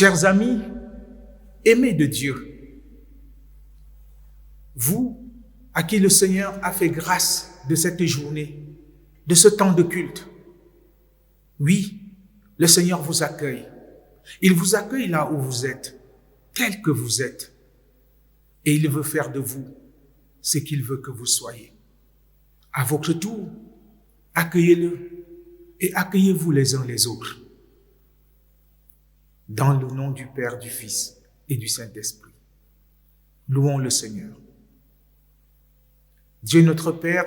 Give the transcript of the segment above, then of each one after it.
Chers amis, aimés de Dieu, vous à qui le Seigneur a fait grâce de cette journée, de ce temps de culte, oui, le Seigneur vous accueille. Il vous accueille là où vous êtes, tel que vous êtes. Et il veut faire de vous ce qu'il veut que vous soyez. À votre tour, accueillez-le et accueillez-vous les uns les autres. Dans le nom du Père, du Fils et du Saint-Esprit. Louons le Seigneur. Dieu notre Père,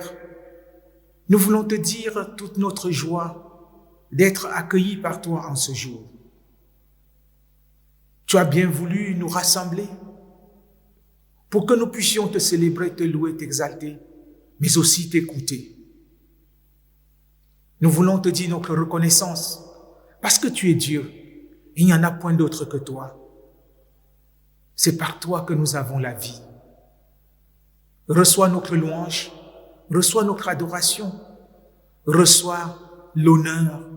nous voulons te dire toute notre joie d'être accueillis par toi en ce jour. Tu as bien voulu nous rassembler pour que nous puissions te célébrer, te louer, t'exalter, mais aussi t'écouter. Nous voulons te dire notre reconnaissance parce que tu es Dieu. Il n'y en a point d'autre que toi. C'est par toi que nous avons la vie. Reçois notre louange, reçois notre adoration, reçois l'honneur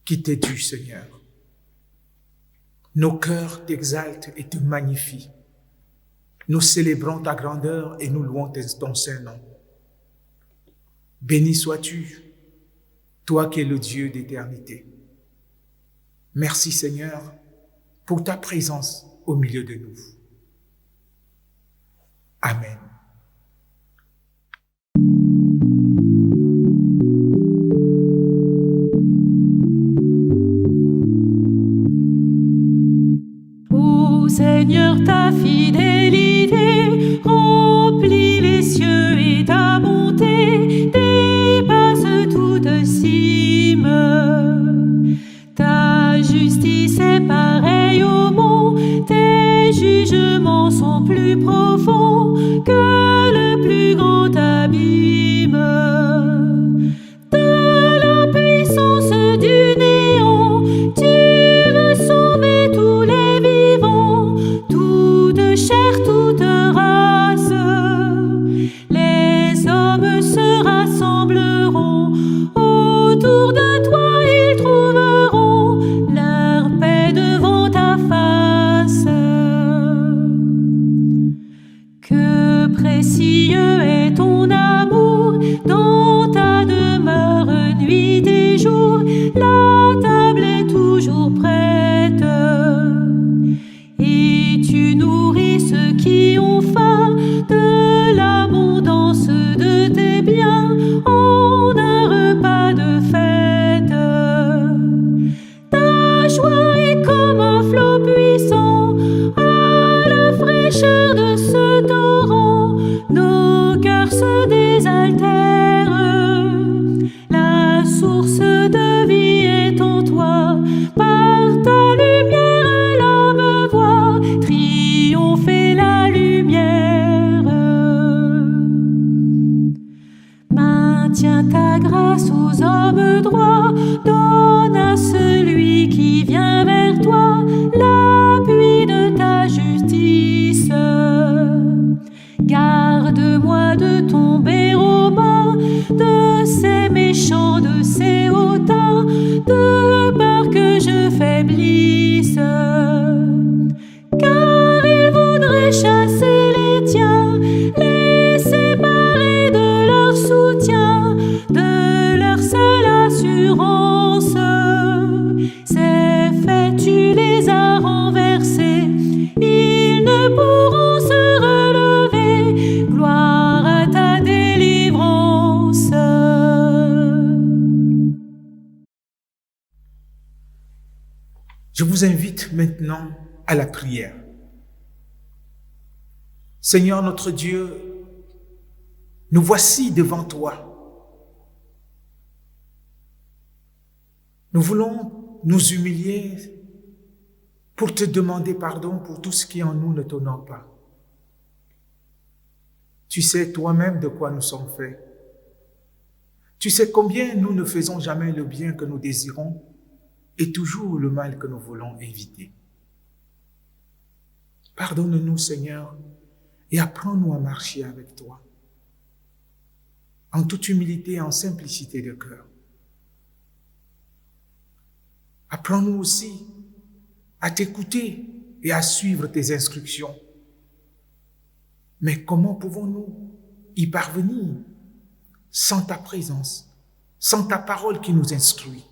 qui t'est dû, Seigneur. Nos cœurs t'exaltent et te magnifient. Nous célébrons ta grandeur et nous louons ton Saint-Nom. Béni sois-tu, toi qui es le Dieu d'éternité. Merci, Seigneur, pour ta présence au milieu de nous. Amen. Ô Seigneur, ta fidélité remplit les cieux et ta bonté dépasse toute cime. Ta justice est pareille au mont, tes jugements sont plus profonds que le plus grand abîme. De la puissance du néant, tu veux sauver tous les vivants, toute chair, toute race. Les hommes se rassembleront autour de toi, ils trouveront leur paix devant ta face. Que précieux est ton amour dans ta demeure nuit et jour, la table est toujours prête et tu nourris ceux qui ont faim de l'abondance de tes biens en un repas de fête. Ta joie est comme un flot puissant à la fraîcheur de ce torrent, nos cœurs se désaltèrent. La source de vie est en toi, par ta lumière l'âme voit triompher la lumière. Maintiens ta grâce aux hommes droits, donne à celui qui vient vers toi l'appui de ta justice. Garde-moi de tomber aux mains de ces méchants, de ces hautains, de peur que je faiblisse. Car ils voudraient chasser les tiens, les séparer de leur soutien, de leur seule assurance. C'est fait, tu les as renversés, ils ne pourront se relever. Gloire à ta délivrance. Je vous invite maintenant à la prière. Seigneur notre Dieu, nous voici devant toi. Nous voulons nous humilier pour te demander pardon pour tout ce qui en nous ne t'honore pas. Tu sais toi-même de quoi nous sommes faits. Tu sais combien nous ne faisons jamais le bien que nous désirons et toujours le mal que nous voulons éviter. Pardonne-nous, Seigneur, et apprends-nous à marcher avec toi, en toute humilité et en simplicité de cœur. Apprends-nous aussi à t'écouter et à suivre tes instructions. Mais comment pouvons-nous y parvenir sans ta présence, sans ta parole qui nous instruit?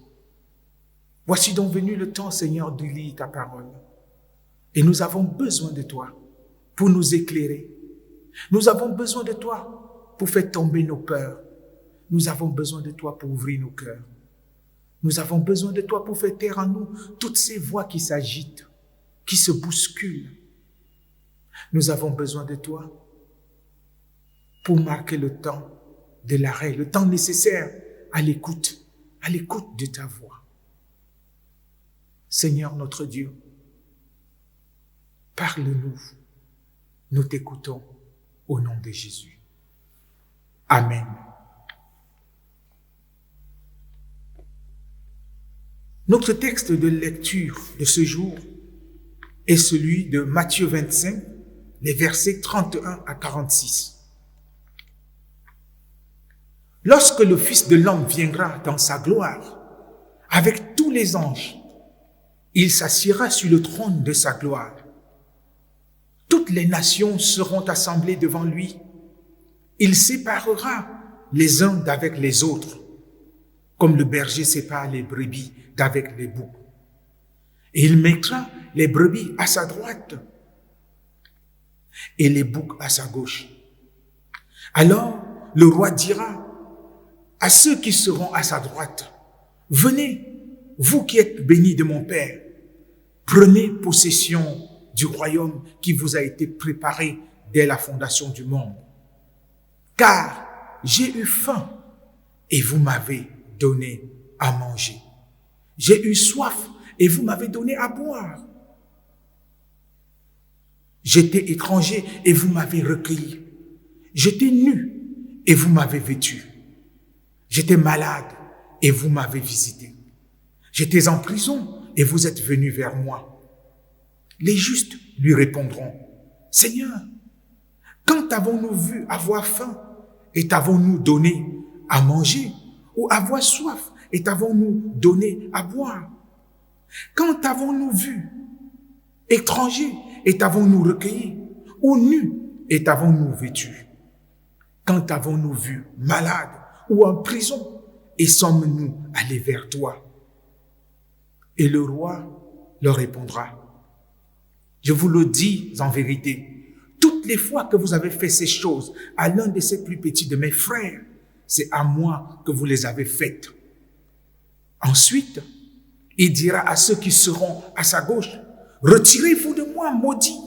Voici donc venu le temps, Seigneur, de lire ta parole. Et nous avons besoin de toi pour nous éclairer. Nous avons besoin de toi pour faire tomber nos peurs. Nous avons besoin de toi pour ouvrir nos cœurs. Nous avons besoin de toi pour faire taire en nous toutes ces voix qui s'agitent, qui se bousculent. Nous avons besoin de toi pour marquer le temps de l'arrêt, le temps nécessaire à l'écoute de ta voix. Seigneur notre Dieu, parle-nous, nous t'écoutons au nom de Jésus. Amen. Notre texte de lecture de ce jour est celui de Matthieu 25, les versets 31 à 46. Lorsque le Fils de l'homme viendra dans sa gloire, avec tous les anges, il s'assiera sur le trône de sa gloire. Toutes les nations seront assemblées devant lui. Il séparera les uns d'avec les autres, comme le berger sépare les brebis d'avec les boucs. Et il mettra les brebis à sa droite et les boucs à sa gauche. Alors le roi dira à ceux qui seront à sa droite, « Venez, vous qui êtes bénis de mon Père, prenez possession du royaume qui vous a été préparé dès la fondation du monde. Car j'ai eu faim et vous m'avez donné à manger. J'ai eu soif et vous m'avez donné à boire. J'étais étranger et vous m'avez recueilli. J'étais nu et vous m'avez vêtu. J'étais malade et vous m'avez visité. J'étais en prison et vous êtes venus vers moi. » Les justes lui répondront, « Seigneur, quand avons-nous vu avoir faim et t'avons-nous donné à manger, ou avoir soif et t'avons-nous donné à boire? Quand avons-nous vu étranger et t'avons-nous recueilli, ou nu et t'avons-nous vêtu? Quand avons-nous vu malade ou en prison et sommes-nous allés vers toi? » Et le roi leur répondra, « Je vous le dis en vérité, toutes les fois que vous avez fait ces choses à l'un de ces plus petits de mes frères, c'est à moi que vous les avez faites. » Ensuite, il dira à ceux qui seront à sa gauche, « Retirez-vous de moi, maudits,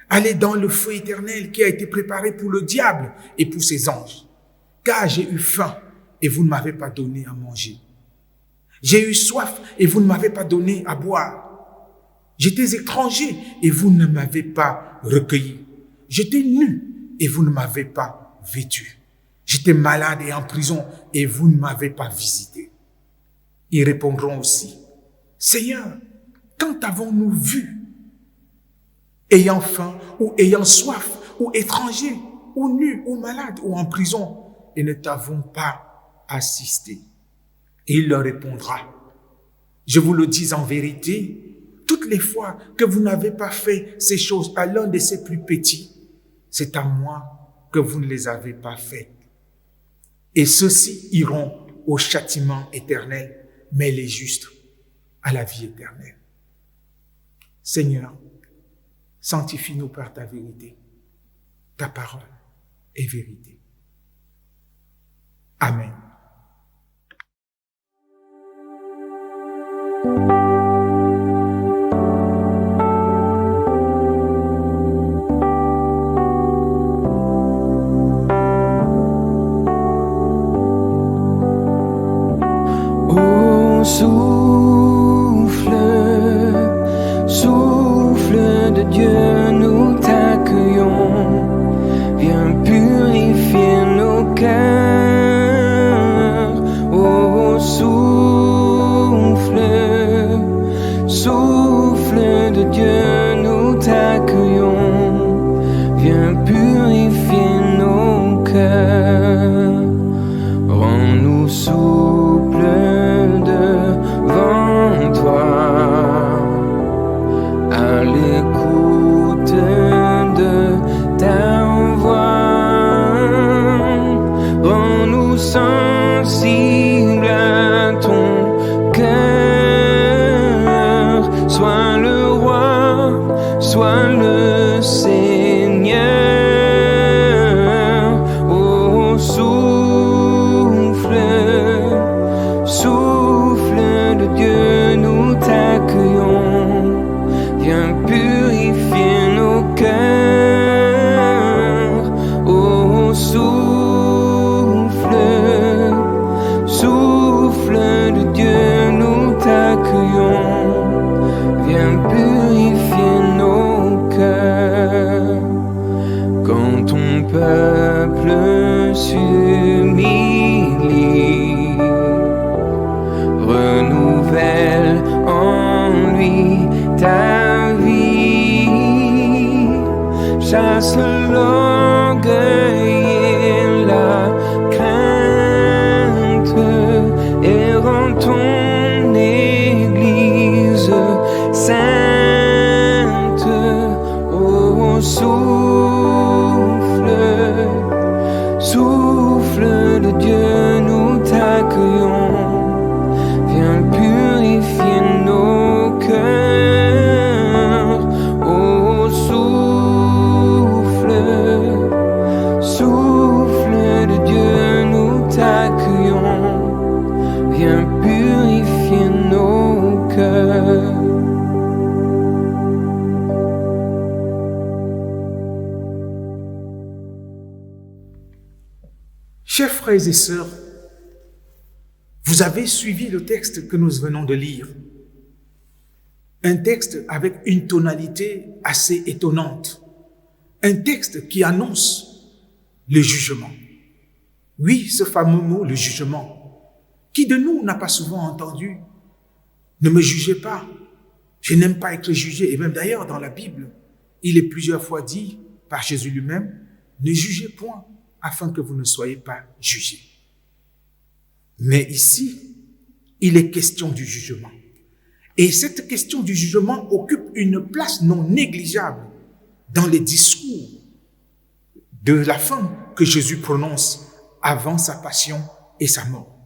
allez dans le feu éternel qui a été préparé pour le diable et pour ses anges. Car j'ai eu faim et vous ne m'avez pas donné à manger. J'ai eu soif et vous ne m'avez pas donné à boire. J'étais étranger et vous ne m'avez pas recueilli. J'étais nu et vous ne m'avez pas vêtu. J'étais malade et en prison et vous ne m'avez pas visité. » Ils répondront aussi, « Seigneur, quand avons-nous vu, ayant faim ou ayant soif, ou étranger, ou nu, ou malade, ou en prison, et ne t'avons pas assisté? » Et il leur répondra, « Je vous le dis en vérité, toutes les fois que vous n'avez pas fait ces choses à l'un de ces plus petits, c'est à moi que vous ne les avez pas faites. Et ceux-ci iront au châtiment éternel, mais les justes à la vie éternelle. » Seigneur, sanctifie-nous par ta vérité. Ta parole est vérité. Amen. Oh, souffle, souffle de Dieu, nous t'accueillons. Viens purifier nos cœurs. Oh, souffle, souffle de Dieu, nous t'accueillons. Viens purifier nos cœurs. Rends-nous souples devant toi. chasse l'orgueil et la crainte et rend ton Église sainte. Oh, souffle de Dieu, nous t'accueillons. Viens purifier nos cœurs. Oh, souffle de Dieu, nous t'accueillons. Viens purifier nos cœurs. Chers frères et sœurs, vous avez suivi le texte que nous venons de lire. Un texte avec une tonalité assez étonnante. Un texte qui annonce le jugement. Oui, ce fameux mot, le jugement. Qui de nous n'a pas souvent entendu « Ne me jugez pas, je n'aime pas être jugé ». Et même d'ailleurs, dans la Bible, il est plusieurs fois dit par Jésus lui-même « Ne jugez point, afin que vous ne soyez pas jugés ». Mais ici, il est question du jugement. Et cette question du jugement occupe une place non négligeable dans les discours de la fin que Jésus prononce avant sa passion et sa mort.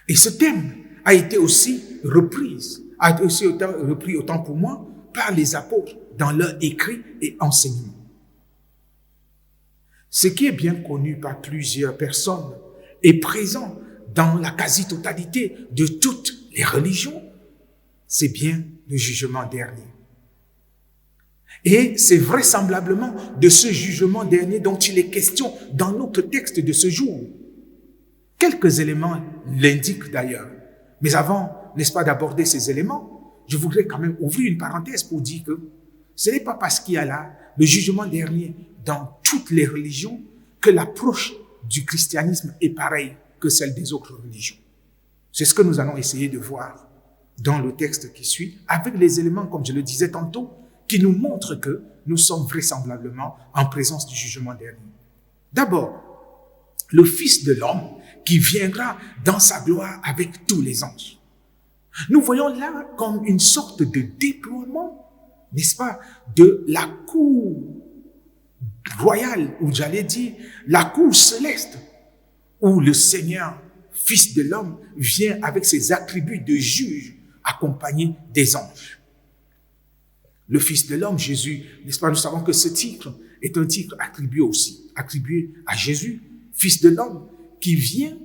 Et ce thème a été aussi repris autant pour moi par les apôtres dans leurs écrits et enseignements. Ce qui est bien connu par plusieurs personnes est présent dans la quasi-totalité de toutes les religions, c'est bien le jugement dernier. Et c'est vraisemblablement de ce jugement dernier dont il est question dans notre texte de ce jour. Quelques éléments l'indiquent d'ailleurs. Mais avant, n'est-ce pas, d'aborder ces éléments, je voudrais quand même ouvrir une parenthèse pour dire que ce n'est pas parce qu'il y a là le jugement dernier dans toutes les religions que l'approche du christianisme est pareille que celle des autres religions. C'est ce que nous allons essayer de voir dans le texte qui suit, avec les éléments, comme je le disais tantôt, qui nous montrent que nous sommes vraisemblablement en présence du jugement dernier. D'abord, le Fils de l'homme qui viendra dans sa gloire avec tous les anges. Nous voyons là comme une sorte de déploiement, n'est-ce pas, de la cour royale, ou j'allais dire la cour céleste, où le Seigneur, Fils de l'homme, vient avec ses attributs de juge, accompagné des anges. Le Fils de l'homme, Jésus, n'est-ce pas, nous savons que ce titre est un titre attribué à Jésus, Fils de l'homme, qui vient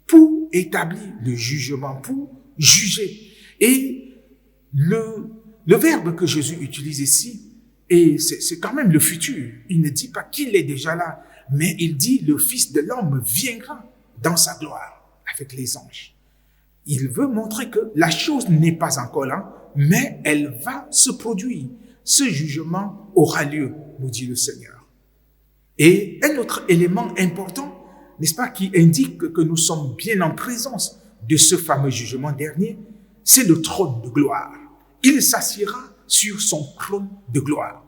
pour établir le jugement, pour juger. Et le verbe que Jésus utilise ici, et c'est quand même le futur. Il ne dit pas qu'il est déjà là, mais il dit le Fils de l'homme viendra dans sa gloire avec les anges. Il veut montrer que la chose n'est pas encore là, mais elle va se produire. Ce jugement aura lieu, nous dit le Seigneur. Et un autre élément important, n'est-ce pas, qui indique que nous sommes bien en présence de ce fameux jugement dernier, c'est le trône de gloire. Il s'assiera sur son trône de gloire.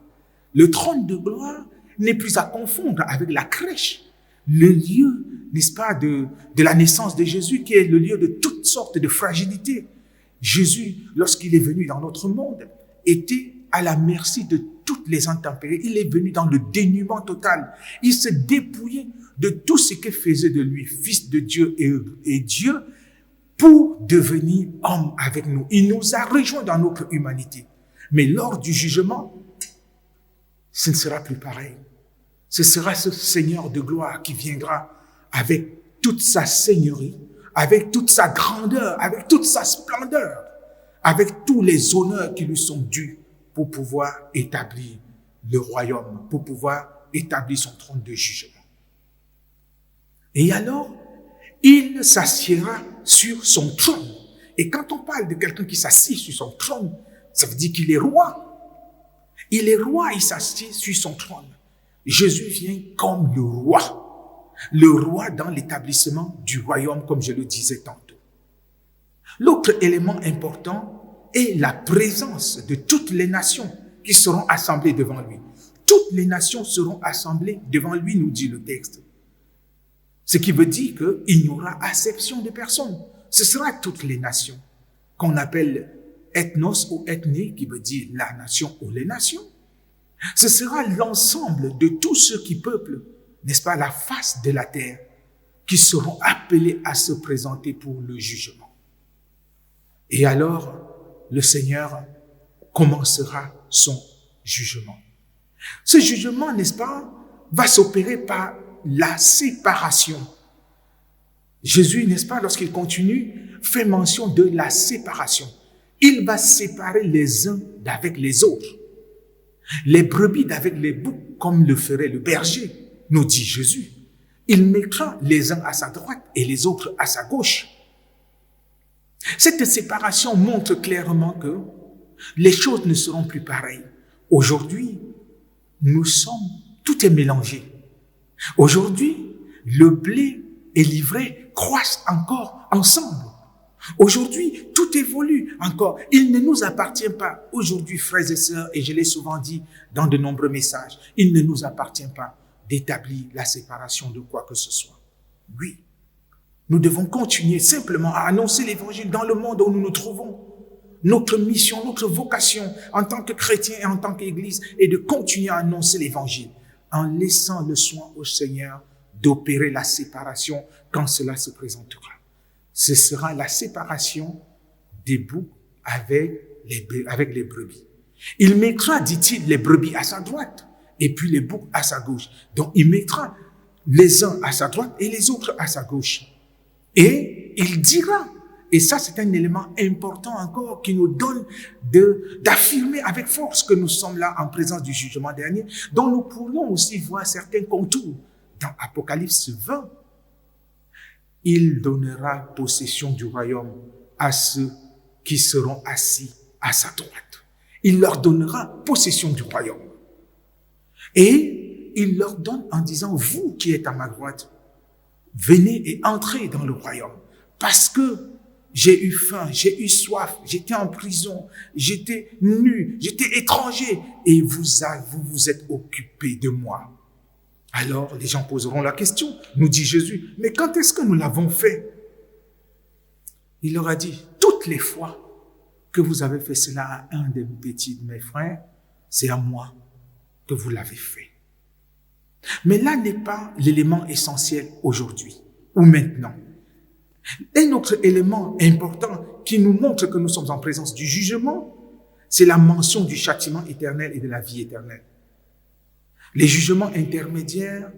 Le trône de gloire n'est plus à confondre avec la crèche, le lieu, n'est-ce pas, de la naissance de Jésus, qui est le lieu de toutes sortes de fragilités. Jésus, lorsqu'il est venu dans notre monde, était à la merci de toutes les intempéries. Il est venu dans le dénuement total. Il se dépouillait de tout ce qui faisait de lui Fils de Dieu et Dieu pour devenir homme avec nous. Il nous a rejoints dans notre humanité. Mais lors du jugement, ce ne sera plus pareil. Ce sera ce Seigneur de gloire qui viendra avec toute sa seigneurie, avec toute sa grandeur, avec toute sa splendeur, avec tous les honneurs qui lui sont dus pour pouvoir établir le royaume, pour pouvoir établir son trône de jugement. Et alors, il s'assiera sur son trône. Et quand on parle de quelqu'un qui s'assied sur son trône, ça veut dire qu'il est roi. Il est roi, il s'assied sur son trône. Jésus vient comme le roi dans l'établissement du royaume, comme je le disais tantôt. L'autre élément important est la présence de toutes les nations qui seront assemblées devant lui. toutes les nations seront assemblées devant lui, nous dit le texte. Ce qui veut dire qu'il n'y aura acception de personne. Ce sera toutes les nations, qu'on appelle ethnos ou ethnie, qui veut dire la nation ou les nations. Ce sera l'ensemble de tous ceux qui peuplent, n'est-ce pas, la face de la terre, qui seront appelés à se présenter pour le jugement. Et alors, le Seigneur commencera son jugement. Ce jugement, n'est-ce pas, va s'opérer par la séparation. Jésus, n'est-ce pas, lorsqu'il continue, fait mention de la séparation. Il va séparer les uns d'avec les autres. Les brebis d'avec les boucs, comme le ferait le berger, nous dit Jésus. Il mettra les uns à sa droite et les autres à sa gauche. Cette séparation montre clairement que les choses ne seront plus pareilles. Aujourd'hui, tout est mélangé. Aujourd'hui, le blé et l'ivraie croissent encore ensemble. Aujourd'hui, tout évolue encore. Il ne nous appartient pas. Aujourd'hui, frères et sœurs, et je l'ai souvent dit dans de nombreux messages, il ne nous appartient pas d'établir la séparation de quoi que ce soit. Oui, nous devons continuer simplement à annoncer l'évangile dans le monde où nous nous trouvons. Notre mission, notre vocation en tant que chrétiens et en tant qu'Église est de continuer à annoncer l'évangile en laissant le soin au Seigneur d'opérer la séparation quand cela se présentera. Ce sera la séparation des boucs avec les brebis. Il mettra, dit-il, les brebis à sa droite et puis les boucs à sa gauche. Donc, il mettra les uns à sa droite et les autres à sa gauche. Et il dira, et ça c'est un élément important encore qui nous donne d'affirmer avec force que nous sommes là en présence du jugement dernier, dont nous pourrions aussi voir certains contours dans Apocalypse 20. Il donnera possession du royaume à ceux qui seront assis à sa droite. Il leur donnera possession du royaume. Et il leur donne en disant, vous qui êtes à ma droite, venez et entrez dans le royaume. Parce que j'ai eu faim, j'ai eu soif, j'étais en prison, j'étais nu, j'étais étranger. Et vous vous êtes occupés de moi. Alors, les gens poseront la question, nous dit Jésus, mais quand est-ce que nous l'avons fait? Il leur a dit, toutes les fois que vous avez fait cela à un des petits de mes frères, c'est à moi que vous l'avez fait. Mais là n'est pas l'élément essentiel aujourd'hui ou maintenant. Un autre élément important qui nous montre que nous sommes en présence du jugement, c'est la mention du châtiment éternel et de la vie éternelle. Les jugements intermédiaires,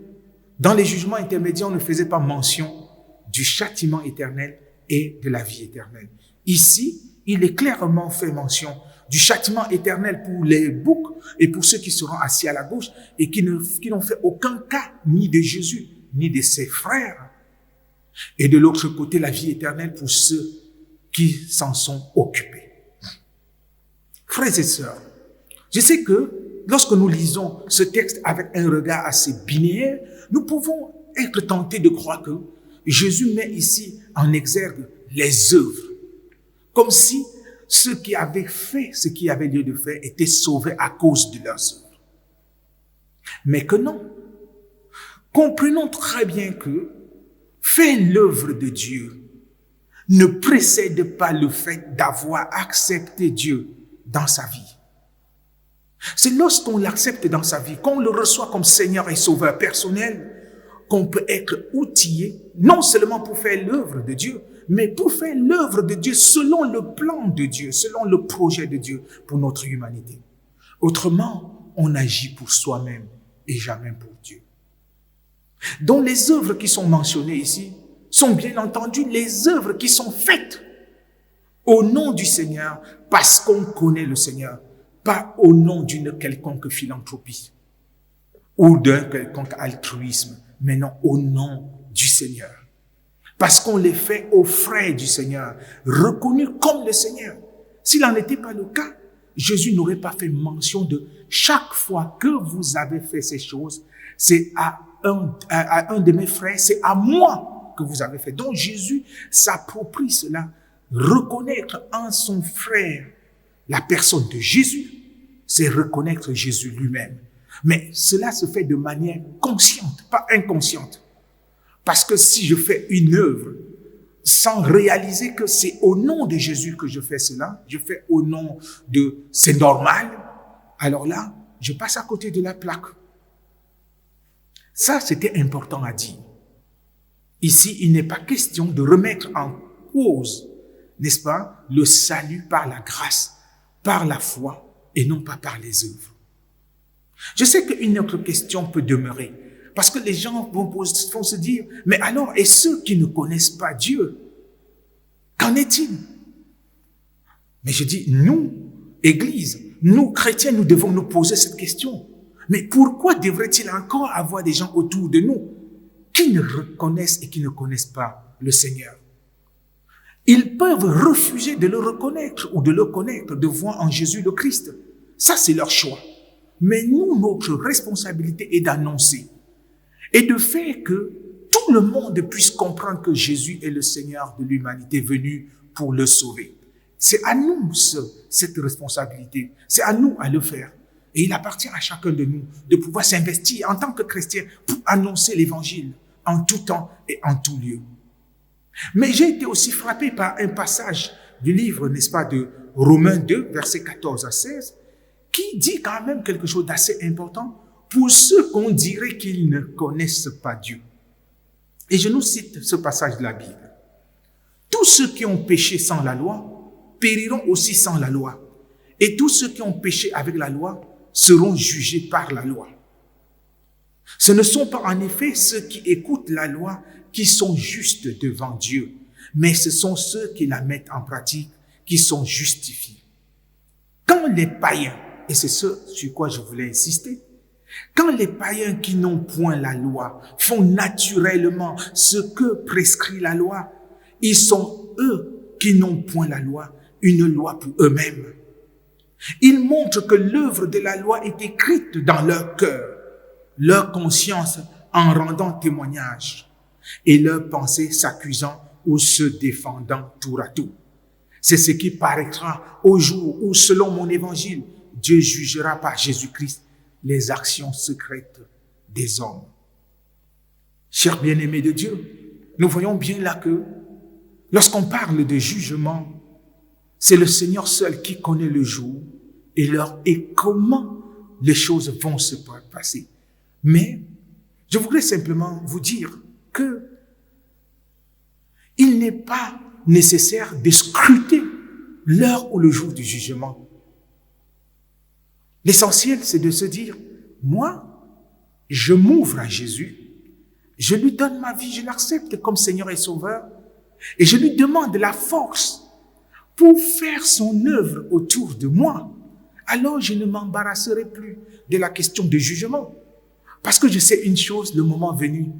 dans les jugements intermédiaires, on ne faisait pas mention du châtiment éternel et de la vie éternelle. Ici, il est clairement fait mention du châtiment éternel pour les boucs et pour ceux qui seront assis à la gauche et qui n'ont fait aucun cas ni de Jésus, ni de ses frères. Et de l'autre côté, la vie éternelle pour ceux qui s'en sont occupés. Frères et sœurs, je sais que lorsque nous lisons ce texte avec un regard assez binaire, nous pouvons être tentés de croire que Jésus met ici en exergue les œuvres, comme si ceux qui avaient fait ce qui avait lieu de faire étaient sauvés à cause de leurs œuvres. Mais que non. Comprenons très bien que faire l'œuvre de Dieu ne précède pas le fait d'avoir accepté Dieu dans sa vie. C'est lorsqu'on l'accepte dans sa vie, qu'on le reçoit comme Seigneur et Sauveur personnel, qu'on peut être outillé, non seulement pour faire l'œuvre de Dieu, mais pour faire l'œuvre de Dieu selon le plan de Dieu, selon le projet de Dieu pour notre humanité. Autrement, on agit pour soi-même et jamais pour Dieu. Donc les œuvres qui sont mentionnées ici sont bien entendu les œuvres qui sont faites au nom du Seigneur parce qu'on connaît le Seigneur, pas au nom d'une quelconque philanthropie ou d'un quelconque altruisme, mais non au nom du Seigneur. Parce qu'on les fait aux frais du Seigneur, reconnus comme le Seigneur. S'il n'en était pas le cas, Jésus n'aurait pas fait mention de chaque fois que vous avez fait ces choses, c'est à un de mes frères, c'est à moi que vous avez fait. Donc Jésus s'approprie cela, reconnaître en son frère la personne de Jésus, c'est reconnaître Jésus lui-même. Mais cela se fait de manière consciente, pas inconsciente. Parce que si je fais une œuvre sans réaliser que c'est au nom de Jésus que je fais cela, je fais au nom de c'est normal, alors là, je passe à côté de la plaque. Ça, c'était important à dire. Ici, il n'est pas question de remettre en cause, n'est-ce pas, le salut par la grâce, par la foi et non pas par les œuvres. Je sais qu'une autre question peut demeurer. Parce que les gens vont se dire, mais alors, et ceux qui ne connaissent pas Dieu, qu'en est-il? Mais je dis, nous, Église, nous, chrétiens, nous devons nous poser cette question. Mais pourquoi devrait-il encore avoir des gens autour de nous qui ne reconnaissent et qui ne connaissent pas le Seigneur? Ils peuvent refuser de le reconnaître ou de le connaître, de voir en Jésus le Christ. Ça, c'est leur choix. Mais nous, notre responsabilité est d'annoncer et de faire que tout le monde puisse comprendre que Jésus est le Seigneur de l'humanité venu pour le sauver. C'est à nous cette responsabilité, c'est à nous à le faire. Et il appartient à chacun de nous de pouvoir s'investir en tant que chrétien pour annoncer l'évangile en tout temps et en tout lieu. Mais j'ai été aussi frappé par un passage du livre, n'est-ce pas, de Romains 2, versets 14 à 16, qui dit quand même quelque chose d'assez important pour ceux qu'on dirait qu'ils ne connaissent pas Dieu. Et je nous cite ce passage de la Bible. Tous ceux qui ont péché sans la loi périront aussi sans la loi. Et tous ceux qui ont péché avec la loi seront jugés par la loi. Ce ne sont pas en effet ceux qui écoutent la loi qui sont justes devant Dieu, mais ce sont ceux qui la mettent en pratique qui sont justifiés. Quand les païens, et c'est ce sur quoi je voulais insister, quand les païens qui n'ont point la loi font naturellement ce que prescrit la loi, ils sont eux qui n'ont point la loi, une loi pour eux-mêmes. Ils montrent que l'œuvre de la loi est écrite dans leur cœur, leur conscience en rendant témoignage et leur pensée s'accusant ou se défendant tour à tour. C'est ce qui paraîtra au jour où, selon mon évangile, Dieu jugera par Jésus-Christ les actions secrètes des hommes. Chers bien-aimés de Dieu, nous voyons bien là que lorsqu'on parle de jugement, c'est le Seigneur seul qui connaît le jour et l'heure et comment les choses vont se passer. Mais je voudrais simplement vous dire que il n'est pas nécessaire de scruter l'heure ou le jour du jugement. L'essentiel, c'est de se dire, moi, je m'ouvre à Jésus, je lui donne ma vie, je l'accepte comme Seigneur et Sauveur, et je lui demande la force pour faire son œuvre autour de moi. Alors je ne m'embarrasserai plus de la question du jugement. Parce que je sais une chose, le moment venu,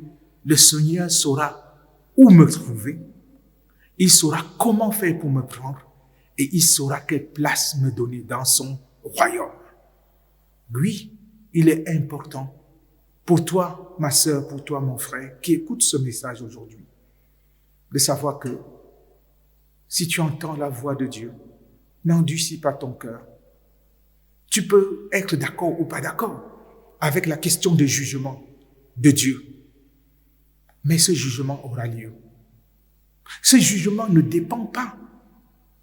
le Seigneur saura où me trouver, il saura comment faire pour me prendre, et il saura quelle place me donner dans son royaume. Oui, il est important pour toi, ma sœur, pour toi, mon frère, qui écoute ce message aujourd'hui, de savoir que si tu entends la voix de Dieu, n'endurcis pas ton cœur. Tu peux être d'accord ou pas d'accord avec la question de jugement de Dieu, mais ce jugement aura lieu. Ce jugement ne dépend pas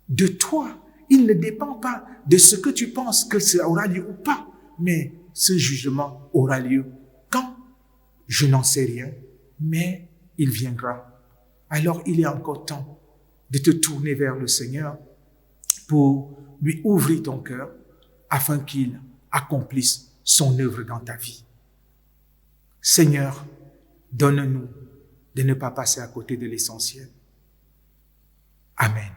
de toi, il ne dépend pas de ce que tu penses que ça aura lieu ou pas. Mais ce jugement aura lieu quand? Je n'en sais rien, mais il viendra. Alors il est encore temps de te tourner vers le Seigneur pour lui ouvrir ton cœur afin qu'il accomplisse son œuvre dans ta vie. Seigneur, donne-nous de ne pas passer à côté de l'essentiel. Amen.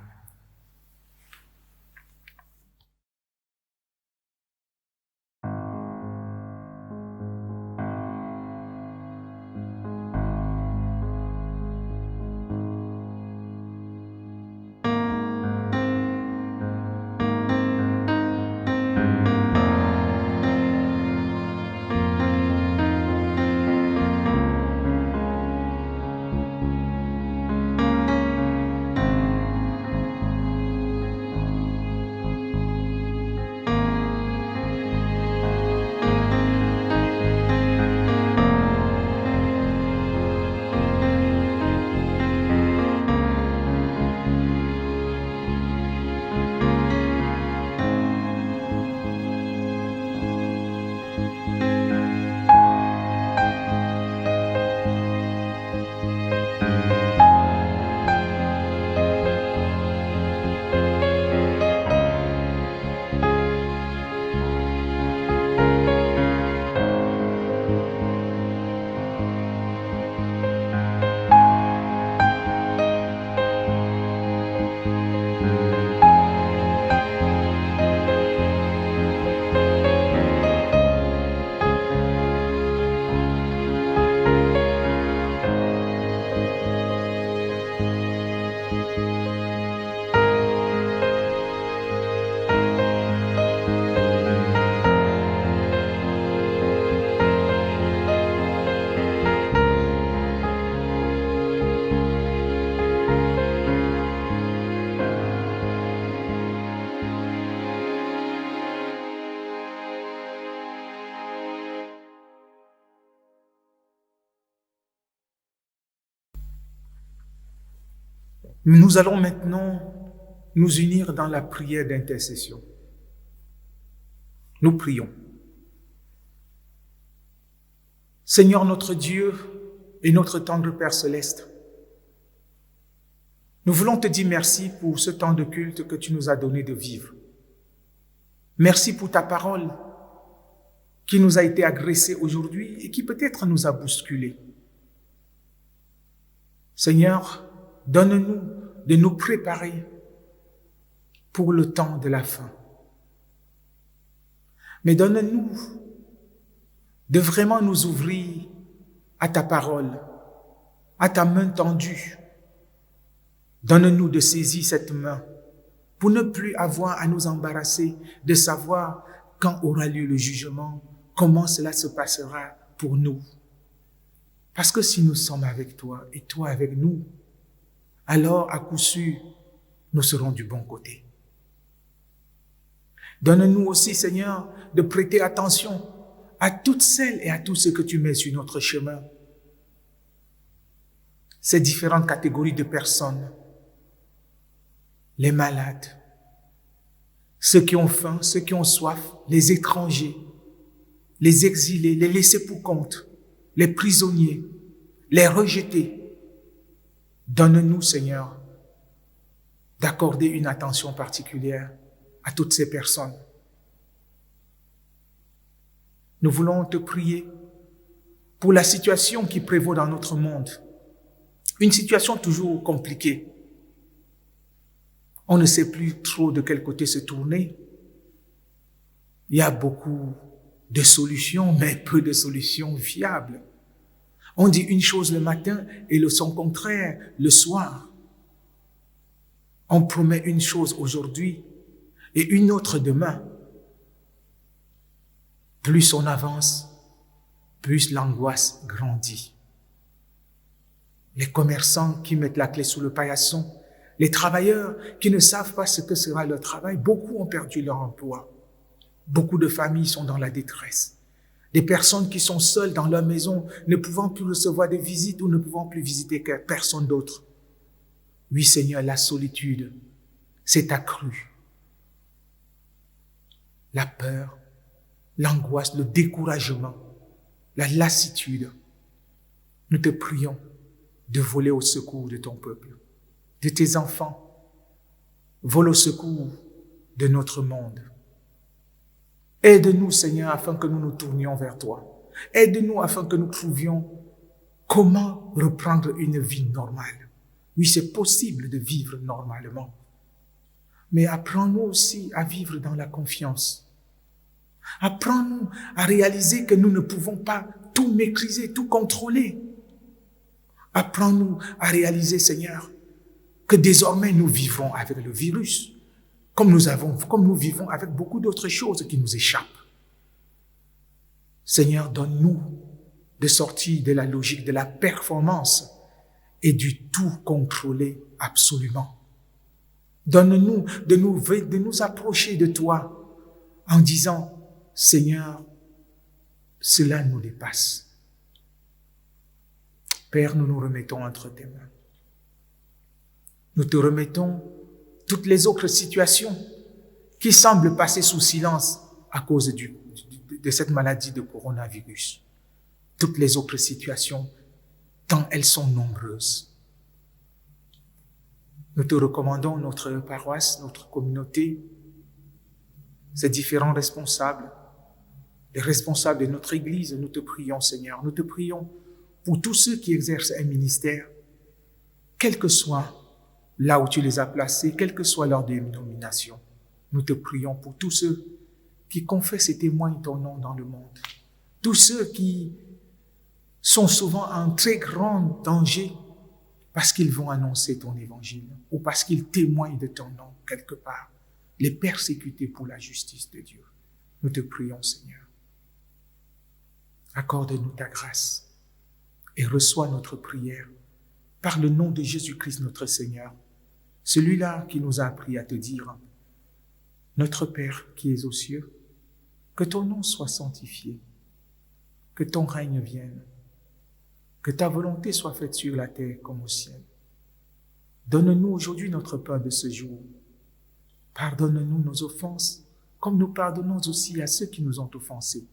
Nous allons maintenant nous unir dans la prière d'intercession. Nous prions. Seigneur notre Dieu et notre tendre Père céleste, nous voulons te dire merci pour ce temps de culte que tu nous as donné de vivre. Merci pour ta parole qui nous a été agressée aujourd'hui et qui peut-être nous a bousculés. Seigneur, donne-nous de nous préparer pour le temps de la fin. Mais donne-nous de vraiment nous ouvrir à ta parole, à ta main tendue. Donne-nous de saisir cette main pour ne plus avoir à nous embarrasser de savoir quand aura lieu le jugement, comment cela se passera pour nous. Parce que si nous sommes avec toi et toi avec nous, alors à coup sûr, nous serons du bon côté. Donne-nous aussi, Seigneur, de prêter attention à toutes celles et à tous ceux que tu mets sur notre chemin. Ces différentes catégories de personnes, les malades, ceux qui ont faim, ceux qui ont soif, les étrangers, les exilés, les laissés pour compte, les prisonniers, les rejetés. Donne-nous, Seigneur, d'accorder une attention particulière à toutes ces personnes. Nous voulons te prier pour la situation qui prévaut dans notre monde. Une situation toujours compliquée. On ne sait plus trop de quel côté se tourner. Il y a beaucoup de solutions, mais peu de solutions viables. On dit une chose le matin et le son contraire le soir. On promet une chose aujourd'hui et une autre demain. Plus on avance, plus l'angoisse grandit. Les commerçants qui mettent la clé sous le paillasson, les travailleurs qui ne savent pas ce que sera leur travail, beaucoup ont perdu leur emploi. Beaucoup de familles sont dans la détresse. Des personnes qui sont seules dans leur maison, ne pouvant plus recevoir des visites ou ne pouvant plus visiter personne d'autre. Oui, Seigneur, la solitude s'est accrue. La peur, l'angoisse, le découragement, la lassitude. Nous te prions de voler au secours de ton peuple, de tes enfants. Vole au secours de notre monde. Aide-nous, Seigneur, afin que nous nous tournions vers toi. Aide-nous afin que nous trouvions comment reprendre une vie normale. Oui, c'est possible de vivre normalement. Mais apprends-nous aussi à vivre dans la confiance. Apprends-nous à réaliser que nous ne pouvons pas tout maîtriser, tout contrôler. Apprends-nous à réaliser, Seigneur, que désormais nous vivons avec le virus, comme nous vivons avec beaucoup d'autres choses qui nous échappent. Seigneur, donne-nous de sortir de la logique de la performance et du tout contrôler absolument. Donne-nous de nous approcher de toi en disant, Seigneur, cela nous dépasse. Père, nous nous remettons entre tes mains. Nous te remettons toutes les autres situations qui semblent passer sous silence à cause de cette maladie de coronavirus. Toutes les autres situations, tant elles sont nombreuses. Nous te recommandons notre paroisse, notre communauté, ces différents responsables, les responsables de notre Église. Nous te prions, Seigneur. Nous te prions pour tous ceux qui exercent un ministère, quel que soit là où tu les as placés, quelle que soit leur dénomination. Nous te prions pour tous ceux qui confessent et témoignent ton nom dans le monde. Tous ceux qui sont souvent en très grand danger parce qu'ils vont annoncer ton évangile ou parce qu'ils témoignent de ton nom quelque part, les persécutés pour la justice de Dieu. Nous te prions, Seigneur. Accorde-nous ta grâce et reçois notre prière par le nom de Jésus-Christ notre Seigneur, celui-là qui nous a appris à te dire, notre Père qui es aux cieux, que ton nom soit sanctifié, que ton règne vienne, que ta volonté soit faite sur la terre comme au ciel. Donne-nous aujourd'hui notre pain de ce jour. Pardonne-nous nos offenses, comme nous pardonnons aussi à ceux qui nous ont offensés.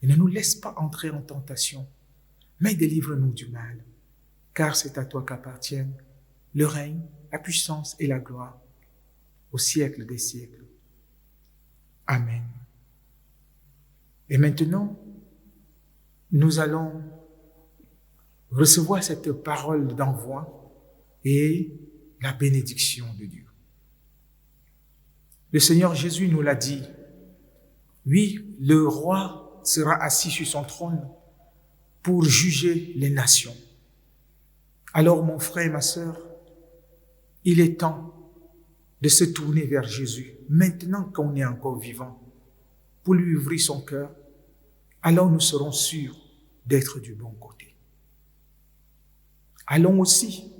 Et ne nous laisse pas entrer en tentation, mais délivre-nous du mal, car c'est à toi qu'appartiennent le règne, la puissance et la gloire, au siècle des siècles. Amen. Et maintenant, nous allons recevoir cette parole d'envoi et la bénédiction de Dieu. Le Seigneur Jésus nous l'a dit. Oui, le roi sera assis sur son trône pour juger les nations. Alors, mon frère et ma sœur, il est temps de se tourner vers Jésus, maintenant qu'on est encore vivant, pour lui ouvrir son cœur. Alors nous serons sûrs d'être du bon côté. Allons aussi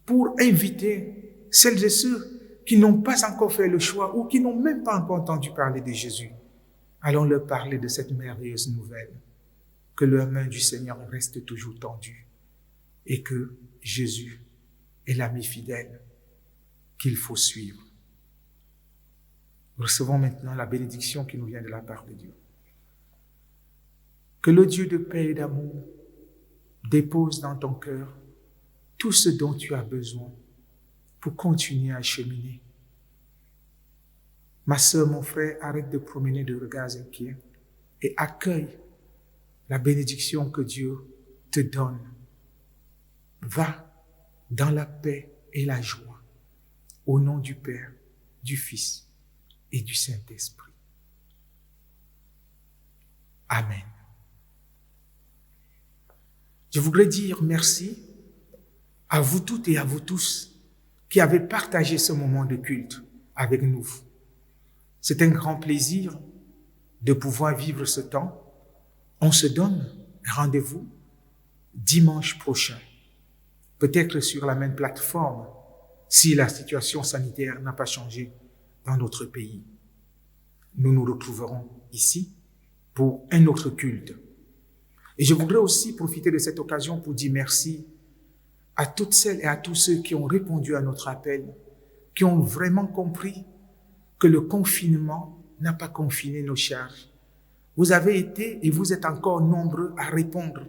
pour inviter celles et ceux qui n'ont pas encore fait le choix ou qui n'ont même pas encore entendu parler de Jésus. Allons leur parler de cette merveilleuse nouvelle, que la main du Seigneur reste toujours tendue et que Jésus est l'ami fidèle qu'il faut suivre. Recevons maintenant la bénédiction qui nous vient de la part de Dieu. Que le Dieu de paix et d'amour dépose dans ton cœur tout ce dont tu as besoin pour continuer à cheminer. Ma sœur, mon frère, arrête de promener de regards inquiets et accueille la bénédiction que Dieu te donne. Va dans la paix et la joie, au nom du Père, du Fils et du Saint-Esprit. Amen. Je voudrais dire merci à vous toutes et à vous tous qui avez partagé ce moment de culte avec nous. C'est un grand plaisir de pouvoir vivre ce temps. On se donne rendez-vous dimanche prochain, peut-être sur la même plateforme, si la situation sanitaire n'a pas changé dans notre pays. Nous nous retrouverons ici pour un autre culte. Et je voudrais aussi profiter de cette occasion pour dire merci à toutes celles et à tous ceux qui ont répondu à notre appel, qui ont vraiment compris que le confinement n'a pas confiné nos charges. Vous avez été et vous êtes encore nombreux à répondre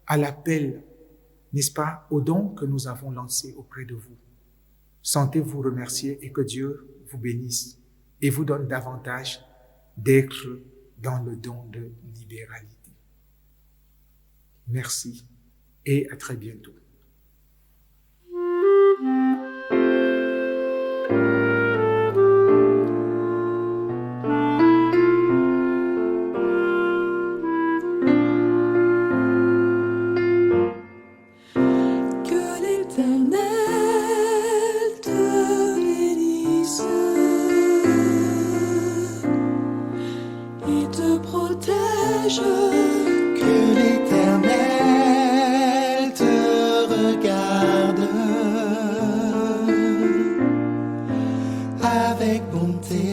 à l'appel, n'est-ce pas, aux dons que nous avons lancés auprès de vous. Sentez-vous remercier et que Dieu vous bénisse et vous donne davantage d'être dans le don de libéralité. Merci et à très bientôt. Que l'Éternel te bénisse et te protège. Que l'Éternel te regarde avec bonté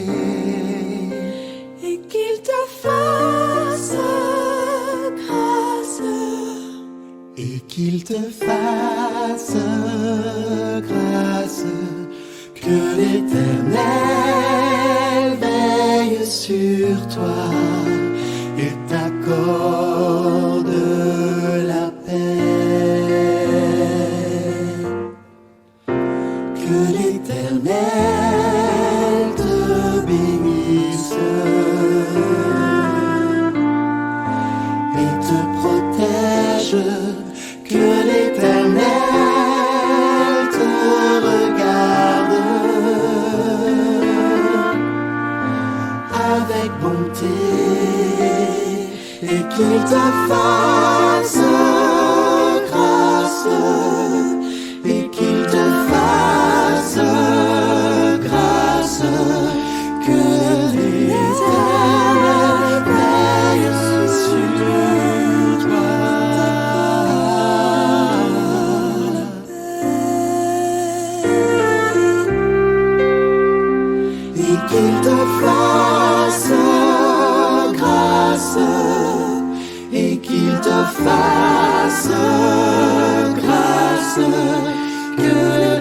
Et qu'il te fasse grâce. et qu'il te fasse grâce. Que l'Éternel veille sur toi et t'accorde la paix. Que l'Éternel te bénisse et te protège. Que l'Éternel te regarde avec bonté et qu'il te fasse grâce et qu'il te fasse grâce. Que l'Éternel veille sur toi et qu'il te fasse grâce et qu'il te fasse grâce. que le